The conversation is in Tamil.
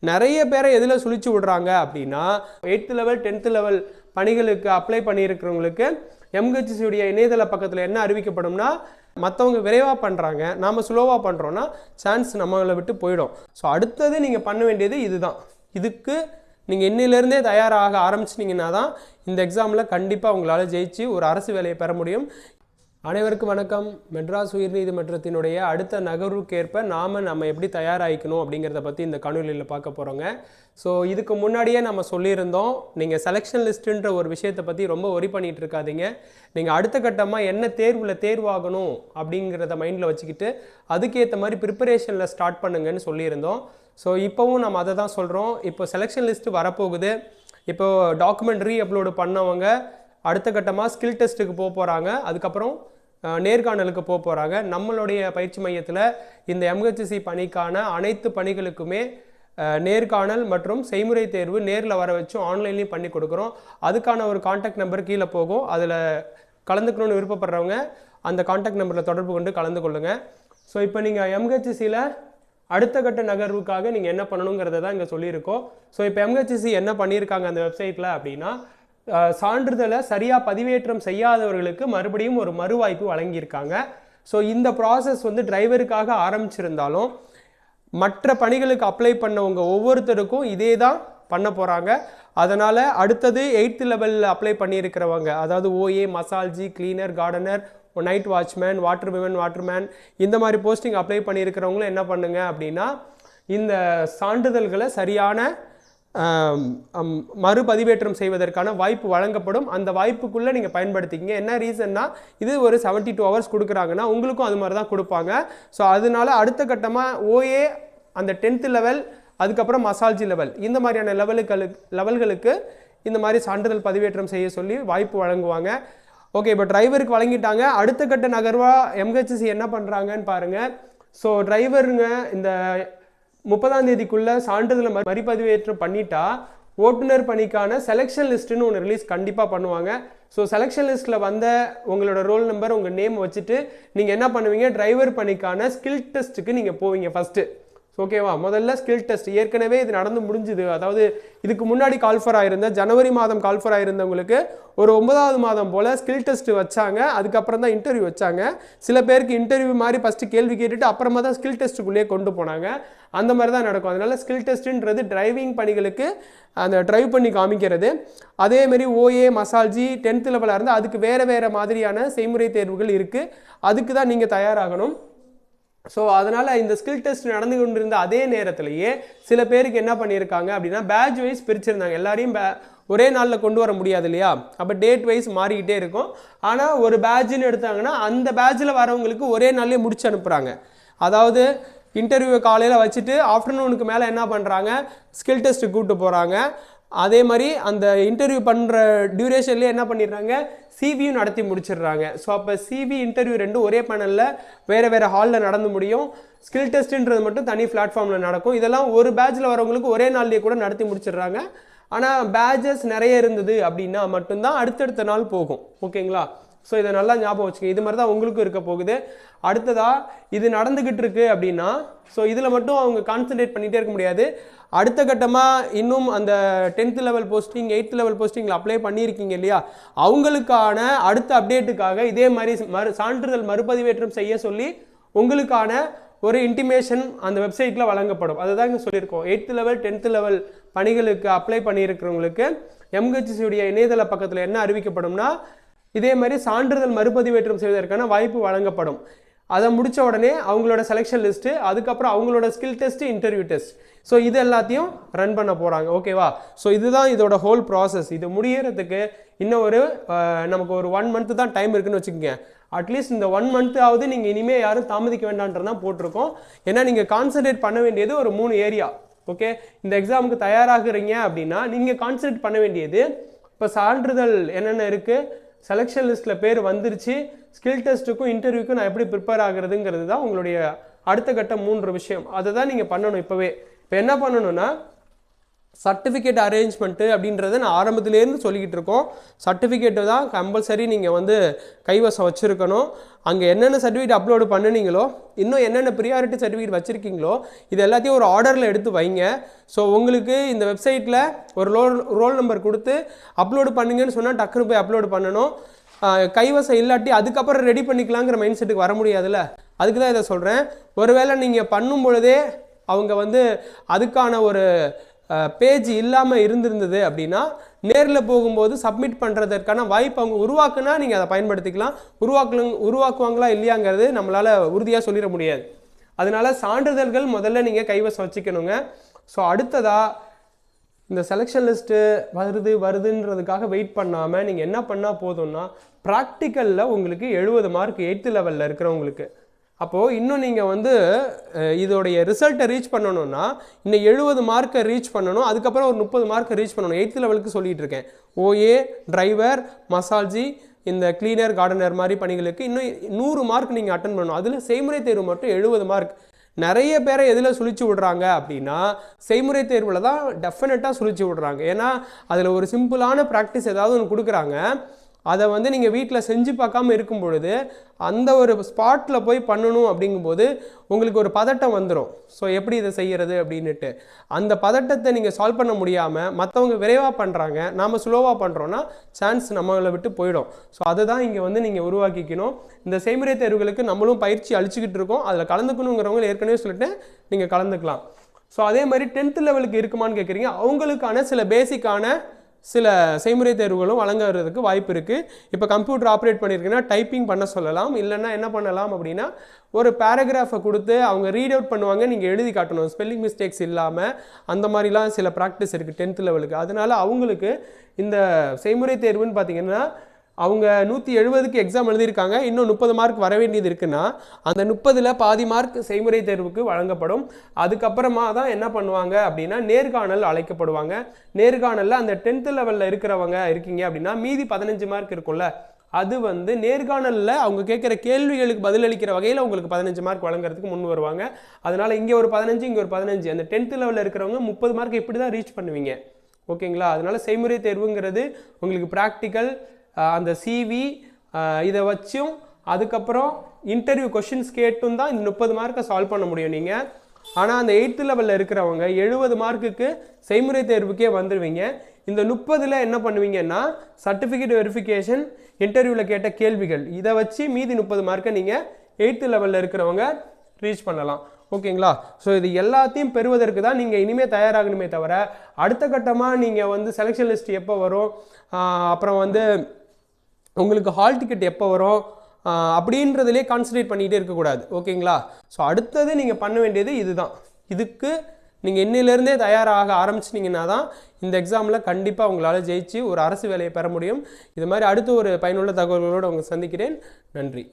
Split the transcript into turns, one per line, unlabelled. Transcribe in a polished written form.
நிறைய பேரை எதில் சுழிச்சு விடுறாங்க அப்படின்னா 8th லெவல் 10th லெவல் பணிகளுக்கு அப்ளை பண்ணியிருக்கிறவங்களுக்கு எம்ஹெச்சிசியுடைய இணையதள பக்கத்தில் என்ன அறிவிக்கப்படும்னா, மற்றவங்க விரைவாக பண்ணுறாங்க, நாம் ஸ்லோவாக பண்ணுறோன்னா சான்ஸ் நம்மளை விட்டு போயிடும். ஸோ அடுத்தது நீங்கள் பண்ண வேண்டியது இதுதான். இதுக்கு நீங்கள் இன்னிலேருந்தே தயாராக ஆரம்பிச்சிட்டிங்கன்னா தான் இந்த எக்ஸாமில் கண்டிப்பாக உங்களால் ஜெயிச்சு ஒரு அரசு வேலையை பெற முடியும். அனைவருக்கும் வணக்கம். மெட்ராஸ் உயர்நீதிமன்றத்தினுடைய அடுத்த நகர்வுக்கேற்ப நம்ம எப்படி தயாராகிக்கணும் அப்படிங்கிறத பற்றி இந்த காணொலியில் பார்க்க போகிறோங்க. ஸோ இதுக்கு முன்னாடியே நம்ம சொல்லியிருந்தோம், நீங்கள் செலெக்ஷன் லிஸ்ட்டுன்ற ஒரு விஷயத்தை பற்றி ரொம்ப ஒரி பண்ணிகிட்டு இருக்காதீங்க. நீங்கள் அடுத்த கட்டமாக என்ன தேர்வாகணும் அப்படிங்கிறத மைண்டில் வச்சுக்கிட்டு அதுக்கேற்ற மாதிரி ப்ரிப்பரேஷனில் ஸ்டார்ட் பண்ணுங்கன்னு சொல்லியிருந்தோம். ஸோ இப்போவும் நம்ம அதை தான் சொல்கிறோம். இப்போ செலெக்ஷன் லிஸ்ட்டு வரப்போகுது. இப்போது டாக்குமெண்ட் அப்லோடு பண்ணவங்க அடுத்த கட்டமாக ஸ்கில் டெஸ்ட்டுக்கு போக போகிறாங்க, அதுக்கப்புறம் நேர்காணலுக்கு போக போகிறாங்க. நம்மளுடைய பயிற்சி மையத்தில் இந்த எம்ஹெச்சிசி பணிக்கான அனைத்து பணிகளுக்குமே நேர்காணல் மற்றும் செய்முறை தேர்வு நேரில் வர வச்சு ஆன்லைன்லேயும் பண்ணி கொடுக்குறோம். அதுக்கான ஒரு கான்டாக்ட் நம்பர் கீழே போகும். அதில் கலந்துக்கணும்னு விருப்பப்படுறவங்க அந்த கான்டாக்ட் நம்பரில் தொடர்பு கொண்டு கலந்து கொள்ளுங்கள். ஸோ இப்போ நீங்கள் எம்ஹெச்சிசியில் அடுத்த கட்ட நகர்வுக்காக நீங்கள் என்ன பண்ணணுங்கிறத தான் இங்கே சொல்லியிருக்கோம். ஸோ இப்போ எம்ஹெச்சிசி என்ன பண்ணியிருக்காங்க அந்த வெப்சைட்டில் அப்படின்னா, சான்றிதழை சரியாக பதிவேற்றம் செய்யாதவர்களுக்கு மறுபடியும் ஒரு மறுவாய்ப்பு வழங்கியிருக்காங்க. ஸோ இந்த ப்ராசஸ் டிரைவருக்காக ஆரம்பிச்சிருந்தாலும் மற்ற பணிகளுக்கு அப்ளை பண்ணவங்க ஒவ்வொருத்தருக்கும் இதே தான் பண்ண போகிறாங்க. அதனால் அடுத்தது 8th லெவலில் அப்ளை பண்ணியிருக்கிறவங்க, அதாவது ஓஏ, மசால்ஜி, cleaner, gardener, night watchman, waterman இந்த மாதிரி போஸ்டிங் அப்ளை பண்ணியிருக்கிறவங்களும் என்ன பண்ணுங்க அப்படின்னா, இந்த சான்றிதழ்களை சரியான மறுபதிவேற்றம் செய்வதற்கான வாய்ப்பு வழங்கப்படும். அந்த வாய்ப்புக்குள்ளே நீங்கள் பயன்படுத்திக்கிங்க. என்ன ரீசன்னா, இது ஒரு 72 hours கொடுக்குறாங்கன்னா உங்களுக்கும் அது மாதிரி தான் கொடுப்பாங்க. ஸோ அதனால அடுத்த கட்டமாக ஓஏ, அந்த 10th லெவல், அதுக்கப்புறம் மசால்ஜி லெவல், இந்த மாதிரியான லெவல்களுக்கு இந்த மாதிரி சான்றிதழ் பதிவேற்றம் செய்ய சொல்லி வாய்ப்பு வழங்குவாங்க. ஓகே, இப்போ டிரைவருக்கு வழங்கிட்டாங்க. அடுத்த கட்ட நகர்வாக எம்ஹெச்சிசி என்ன பண்ணுறாங்கன்னு பாருங்கள். ஸோ டிரைவருங்க இந்த 30ஆம் தேதிக்குள்ளே சான்றிதழை மறுபதிவேற்றம் பண்ணிட்டா ஓட்டுநர் பணிக்கான செலெக்ஷன் லிஸ்ட்டுன்னு ஒன்று ரிலீஸ் கண்டிப்பாக பண்ணுவாங்க. ஸோ செலெக்ஷன் லிஸ்ட்டில் வந்த உங்களோட ரோல் நம்பர், உங்கள் நேம் வச்சுட்டு நீங்கள் என்ன பண்ணுவீங்க, டிரைவர் பணிக்கான ஸ்கில் டெஸ்ட்டுக்கு நீங்கள் போவீங்க ஃபஸ்ட்டு. ஓகேவா? முதல்ல ஸ்கில் டெஸ்ட் ஏற்கனவே இது நடந்து முடிஞ்சுது. அதாவது இதுக்கு முன்னாடி கால்ஃபர் ஆயிருந்த ஜனவரி மாதம் கால்ஃபர் ஆயிருந்தவங்களுக்கு ஒரு 9ஆவது மாதம் போல் ஸ்கில் டெஸ்ட் வச்சாங்க. அதுக்கப்புறம் தான் இன்டர்வியூ வச்சாங்க. சில பேருக்கு இன்டர்வியூ மாதிரி ஃபஸ்ட்டு கேள்வி கேட்டுட்டு அப்புறமா தான் ஸ்கில் டெஸ்ட்டுக்குள்ளேயே கொண்டு போனாங்க. அந்த மாதிரி தான் நடக்கும். அதனால ஸ்கில் டெஸ்ட்டுன்றது டிரைவிங் பணிகளுக்கு அந்த டிரைவ் பண்ணி காமிக்கிறது. அதேமாரி ஓஏ, மசால்ஜி 10th லெவலாக இருந்தால் அதுக்கு வேறு மாதிரியான செய்முறை தேர்வுகள் இருக்குது. அதுக்கு தான் நீங்கள் தயாராகணும். ஸோ அதனால் இந்த ஸ்கில் டெஸ்ட் நடந்து கொண்டிருந்த அதே நேரத்திலேயே சில பேருக்கு என்ன பண்ணியிருக்காங்க அப்படின்னா, பேட்ச் வைஸ் பிரிச்சிருந்தாங்க. எல்லாரையும் ஒரே நாளில் கொண்டு வர முடியாது இல்லையா? அப்போ டேட் வைஸ் மாறிக்கிட்டே இருக்கும். ஆனால் ஒரு பேட்ச்னு எடுத்தாங்கன்னா அந்த பேட்சில் வரவங்களுக்கு ஒரே நாள்லேயே முடிச்சு அனுப்புகிறாங்க. அதாவது இன்டர்வியூவை காலையில் வச்சுட்டு ஆஃப்டர்நூனுக்கு மேலே என்ன பண்ணுறாங்க, ஸ்கில் டெஸ்ட்டு கூப்பிட்டு போகிறாங்க. அதே மாதிரி அந்த இன்டர்வியூ பண்ணுற டியூரேஷன்லேயே என்ன பண்ணிடுறாங்க, சிவியும் நடத்தி முடிச்சிடுறாங்க. ஸோ அப்போ சிவி இன்டர்வியூ ரெண்டும் ஒரே பேனலில் வேறு ஹாலில் நடந்து முடியும். ஸ்கில் டெஸ்ட்டுன்றது மட்டும் தனி பிளாட்ஃபார்மில் நடக்கும். இதெல்லாம் ஒரு பேட்சில் வரவங்களுக்கு ஒரே நாள்லேயே கூட நடத்தி முடிச்சிடுறாங்க. ஆனால் பேட்சஸ் நிறைய இருந்தது அப்படின்னா மட்டும்தான் அடுத்தடுத்த நாள் போகும். ஓகேங்களா? ஸோ இதை நல்லா ஞாபகம் வச்சுக்கோங்க. இது மாதிரி தான் உங்களுக்கும் இருக்க போகுது. அடுத்ததாக இது நடந்துக்கிட்டு இருக்கு அப்படின்னா, ஸோ இதில் மட்டும் அவங்க கான்சன்ட்ரேட் பண்ணிகிட்டே இருக்க முடியாது. அடுத்த கட்டமாக இன்னும் அந்த 10th level posting, 8th level போஸ்டிங்கில் அப்ளை பண்ணியிருக்கீங்க இல்லையா, அவங்களுக்கான அடுத்த அப்டேட்டுக்காக இதே மாதிரி சான்றிதழ் மறுபதிவேற்றம் செய்ய சொல்லி உங்களுக்கான ஒரு இன்டிமேஷன் அந்த வெப்சைட்டில் வழங்கப்படும். அதை தான் இங்கே சொல்லியிருக்கோம். 8th லெவல் 10th லெவல் பணிகளுக்கு அப்ளை பண்ணியிருக்கிறவங்களுக்கு எம்ஹெச்சிசியுடைய இணையதள பக்கத்தில் என்ன அறிவிக்கப்படும்னா, இதே மாதிரி சான்றிதழ் மறுபதிவேற்றம் செய்வதற்கான வாய்ப்பு வழங்கப்படும். அதை முடித்த உடனே அவங்களோட செலெக்ஷன் லிஸ்ட்டு, அதுக்கப்புறம் அவங்களோட skill test, interview test, so இது எல்லாத்தையும் ரன் பண்ண போகிறாங்க. ஓகேவா? ஸோ இதுதான் இதோட ஹோல் ப்ராசஸ். இது முடிகிறதுக்கு இன்னும் நமக்கு ஒரு 1 month தான் டைம் இருக்குன்னு வச்சுக்கோங்க. அட்லீஸ்ட் இந்த 1 month ஆவது நீங்கள் இனிமேல் யாரும் தாமதிக்க வேண்டான்றதான் போட்டிருக்கோம். ஏன்னா நீங்கள் கான்சன்ட்ரேட் பண்ண வேண்டியது ஒரு 3 ஏரியா. ஓகே, இந்த எக்ஸாமுக்கு தயாராகிறீங்க அப்படின்னா நீங்கள் கான்சன்ட்ரேட் பண்ண வேண்டியது, இப்போ சான்றிதழ் என்னென்ன இருக்குது, செலெக்ஷன் லிஸ்ட்டில் பேர் வந்துருச்சு, ஸ்கில் டெஸ்ட்டுக்கும் இன்டர்வியூக்கும் நான் எப்படி ப்ரிப்பேர் ஆகுறதுங்கிறது தான் உங்களுடைய அடுத்த கட்ட 3 விஷயம். அதை தான் நீங்கள் பண்ணணும் இப்போவே. இப்போ என்ன பண்ணணும்னா, சர்டிஃபிகேட் அரேஞ்ச்மெண்ட்டு அப்படின்றத நான் ஆரம்பத்துலேருந்து சொல்லிக்கிட்டு இருக்கோம். சர்டிஃபிகேட்டு தான் கம்பல்சரி நீங்கள் வந்து கைவசம் வச்சுருக்கணும். அங்கே என்னென்ன சர்டிஃபிகேட் அப்லோடு பண்ணினீங்களோ, இன்னும் என்னென்ன ப்ரியாரிட்டி சர்டிஃபிகேட் வச்சுருக்கீங்களோ, இது எல்லாத்தையும் ஒரு ஆர்டரில் எடுத்து வைங்க. ஸோ உங்களுக்கு இந்த வெப்சைட்டில் ஒரு ரோல் நம்பர் கொடுத்து அப்லோடு பண்ணுங்கன்னு சொன்னால் டக்குனு போய் அப்லோடு பண்ணணும். கைவசம் இல்லாட்டி அதுக்கப்புறம் ரெடி பண்ணிக்கலாங்கிற மைண்ட் செட்டுக்கு வர முடியாதுல்ல. அதுக்கு தான் இதை சொல்கிறேன். ஒருவேளை நீங்கள் பண்ணும் பொழுதே அவங்க வந்து அதுக்கான ஒரு பேஜ் இல்லாமல் இருந்திருந்தது அப்படின்னா நேரில் போகும்போது சப்மிட் பண்ணுறதற்கான வாய்ப்பு அவங்க உருவாக்குனா நீங்கள் அதை பயன்படுத்திக்கலாம். உருவாக்குவாங்களா இல்லையாங்கிறது நம்மளால் உறுதியாக சொல்லிட முடியாது. அதனால சான்றிதழ்கள் முதல்ல நீங்கள் கைவசம் வச்சுக்கணுங்க. ஸோ அடுத்ததாக இந்த செலெக்ஷன் லிஸ்ட்டு வருதுன்றதுக்காக வெயிட் பண்ணாமல் நீங்கள் என்ன பண்ணால் போதும்னா, ப்ராக்டிக்கலில் உங்களுக்கு 70 மார்க் 8th லெவலில் இருக்கிறவங்களுக்கு. அப்போது இன்னும் நீங்கள் வந்து இதோடைய ரிசல்ட்டை ரீச் பண்ணணும்னா இன்னும் 70 மார்க்கை ரீச் பண்ணணும். அதுக்கப்புறம் ஒரு 30 மார்க்கை ரீச் பண்ணணும். 8th லெவலுக்கு சொல்லிகிட்டு இருக்கேன். OA, டிரைவர், மசால்ஜி, இந்த கிளீனர், கார்டனர் மாதிரி பணிகளுக்கு இன்னும் 100 மார்க் நீங்கள் அட்டன் பண்ணணும். அதில் செய்முறை தேர்வு மட்டும் 70 மார்க். நிறைய பேரை எதில் சுழிச்சு விடுறாங்க அப்படின்னா செய்முறை தேர்வில் தான் டெஃபினட்டாக சுழிச்சு விடுறாங்க. ஏன்னா அதில் ஒரு சிம்பிளான ப்ராக்டிஸ் ஏதாவது ஒன்று கொடுக்குறாங்க. அதை வந்து நீங்கள் வீட்டில் செஞ்சு பார்க்காம இருக்கும் பொழுது அந்த ஒரு ஸ்பாட்டில் போய் பண்ணணும் அப்படிங்கும்போது உங்களுக்கு ஒரு பதட்டம் வந்துடும். ஸோ எப்படி இதை செய்கிறது அப்படின்ட்டு அந்த பதட்டத்தை நீங்கள் சால்வ் பண்ண முடியாமல் மற்றவங்க விரைவாக பண்ணுறாங்க, நாம் ஸ்லோவாக பண்ணுறோன்னா சான்ஸ் நம்மளை விட்டு போயிடும். ஸோ அதுதான் இங்கே வந்து நீங்கள் உருவாக்கிக்கணும். இந்த செய்முறை தேர்வுகளுக்கு நம்மளும் பயிற்சி அளிச்சுக்கிட்டு இருக்கோம். அதில் கலந்துக்கணுங்கிறவங்க ஏற்கனவே சொல்லிட்டு நீங்கள் கலந்துக்கலாம். ஸோ அதே மாதிரி 10th லெவலுக்கு இருக்குமான்னு கேட்குறீங்க. அவங்களுக்கான சில பேசிக்கான சில செய்முறை தேர்வுகளும் வழங்குறதுக்கு வாய்ப்பு இருக்குது. இப்போ கம்ப்யூட்டர் ஆப்ரேட் பண்ணியிருக்கீங்கன்னா டைப்பிங் பண்ண சொல்லலாம். இல்லைன்னா என்ன பண்ணலாம் அப்படின்னா ஒரு பேராகிராஃபை கொடுத்து அவங்க ரீட் அவுட் பண்ணுவாங்க, நீங்கள் எழுதி காட்டணும், ஸ்பெல்லிங் மிஸ்டேக்ஸ் இல்லாமல். அந்த மாதிரிலாம் சில ப்ராக்டிஸ் இருக்குது 10th லெவலுக்கு. அதனால் அவங்களுக்கு இந்த செய்முறை தேர்வுன்னு பார்த்தீங்கன்னா அவங்க 170க்கு எக்ஸாம் எழுதியிருக்காங்க. இன்னும் 30 மார்க் வர வேண்டியது இருக்குன்னா அந்த 30ல் பாதி மார்க் செய்முறை தேர்வுக்கு வழங்கப்படும். அதுக்கப்புறமா தான் என்ன பண்ணுவாங்க அப்படின்னா நேர்காணல் அழைக்கப்படுவாங்க. நேர்காணலில் அந்த 10th லெவலில் இருக்கிறவங்க இருக்கீங்க அப்படின்னா மீதி 15 மார்க் இருக்கும்ல, அது வந்து நேர்காணலில் அவங்க கேட்குற கேள்விகளுக்கு பதிலளிக்கிற வகையில் உங்களுக்கு 15 மார்க் வழங்குறதுக்கு முன் வருவாங்க. அதனால் இங்கே ஒரு 15, இங்கே ஒரு 15, அந்த 10th லெவலில் இருக்கிறவங்க 30 மார்க் இப்படி தான் ரீச் பண்ணுவீங்க. ஓகேங்களா? அதனால் செய்முறை தேர்வுங்கிறது உங்களுக்கு ப்ராக்டிக்கல், அந்த சிவி இதை வச்சும் அதுக்கப்புறம் இன்டர்வியூ கொஷின்ஸ் கேட்டும் தான் இந்த 30 மார்க்கை சால்வ் பண்ண முடியும் நீங்கள். ஆனால் அந்த 8th லெவலில் இருக்கிறவங்க 70 மார்க்குக்கு செய்முறை தேர்வுக்கே வந்துடுவீங்க. இந்த 30ல் என்ன பண்ணுவீங்கன்னா சர்டிஃபிகேட் வெரிஃபிகேஷன், இன்டர்வியூவில் கேட்ட கேள்விகள், இதை வச்சு மீதி 30 மார்க்கை நீங்கள் 8th லெவலில் இருக்கிறவங்க ரீச் பண்ணலாம். ஓகேங்களா? ஸோ இது எல்லாத்தையும் பெறுவதற்கு தான் நீங்கள் இனிமேல் தயாராகணுமே தவிர அடுத்த கட்டமாக நீங்கள் வந்து செலெக்ஷன் லிஸ்ட் எப்போ வரும், அப்புறம் வந்து உங்களுக்கு ஹால் டிக்கெட் எப்போ வரும் அப்படின்றதுலே கான்சன்ட்ரேட் பண்ணிகிட்டே இருக்கக்கூடாது. ஓகேங்களா? ஸோ அடுத்தது நீங்கள் பண்ண வேண்டியது இதுதான். இதுக்கு நீங்கள் இன்னிலேருந்தே தயாராக ஆரம்பிச்சிட்டிங்கன்னா தான் இந்த எக்ஸாமில் கண்டிப்பாக உங்களால் ஜெயிச்சு ஒரு அரசு வேலையை பெற முடியும். இது மாதிரி அடுத்து ஒரு பயனுள்ள தகவல்களோடு உங்களை சந்திக்கிறேன். நன்றி.